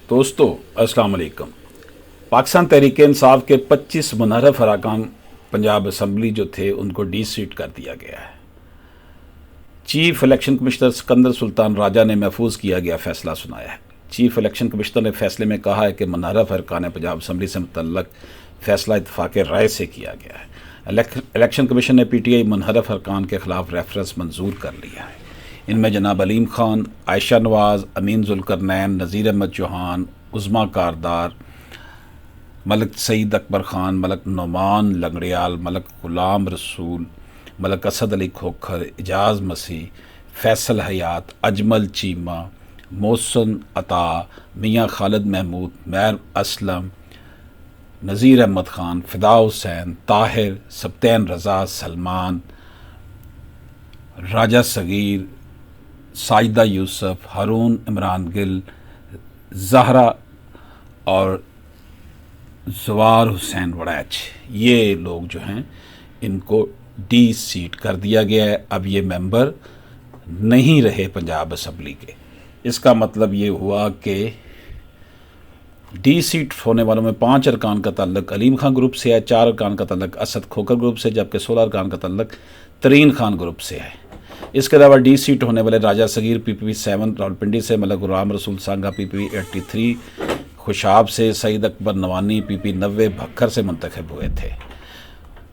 दोस्तों अस्सलाम वालेकुम। पाकिस्तान तहरीक इंसाफ के 25 मुनहरफ अरकान पंजाब असम्बली जो थे उनको डी सीट कर दिया गया है। Chief election commissioner Sikandar Sultan Raja ने महफूज किया गया फैसला सुनाया है। चीफ इलेक्शन कमिश्नर ने फैसले में कहा है कि मुनहरफ अरकान पंजाब असम्बली से मुतल्लक फैसला इत्तफाक़ राय से किया गया है। इलेक्शन कमीशन ने PTI मुनहरफ अरकान के ख़िलाफ़ रेफरेंस मंजूर कर लिया है। इनमें जनाब अलीम खान, आयशा नवाज़, अमीन जुल्करनैन, नज़ीर अहमद चौहान, उज़मा कारदार, मलक सईद अकबर ख़ान, मलक नुमान लंगड़ियाल, मलक ग़ुलाम रसूल, मलक असद अली खोखर, एजाज़ मसीह, फैसल हयात, अजमल चीमा, मोहसन अता, मियाँ खालिद महमूद, मैर असलम, नज़ीर अहमद ख़ान, फ़िदा हुसैन, ताहिर, सब्तैन रज़ा, सलमान, राजा सगीर, साजिदा यूसुफ, हारून इमरान गिल, ज़हरा और ज़वार हुसैन वड़ैच, ये लोग जो हैं इनको डी सीट कर दिया गया है। अब ये मेंबर नहीं रहे पंजाब असम्बली के। इसका मतलब ये हुआ कि डी सीट होने वालों में 5 अरकान का ताल्लुक अलीम खान ग्रुप से है, 4 अरकान का ताल्लुक असद खोखर ग्रुप से, जबकि 16 अरकान का ताल्लुक तरीन खान ग्रुप से है। इसके अलावा डी सीट होने वाले राजा सगीर PPP 7 रावलपिंडी से, मलक ग़ुलाम रसूल सांगा PPP 83 खुशाब से, सईद अकबर नवानी PP 90 भक्खर से मुंतखब हुए थे।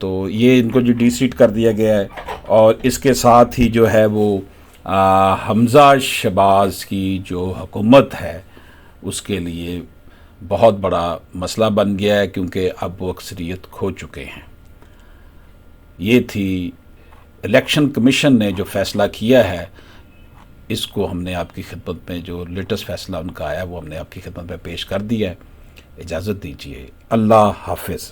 तो ये इनको जो डी सीट कर दिया गया है। और इसके साथ ही जो है वो हमज़ा शहबाज की जो हुकूमत है उसके लिए बहुत बड़ा मसला बन गया है, क्योंकि अब वो अक्सरियत खो चुके हैं। ये थी इलेक्शन कमीशन ने जो फ़ैसला किया है, इसको हमने आपकी खिदमत में, जो लेटेस्ट फ़ैसला उनका आया वो हमने आपकी खिदमत में पेश कर दिया है। इजाज़त दीजिए। अल्लाह हाफ़िज़।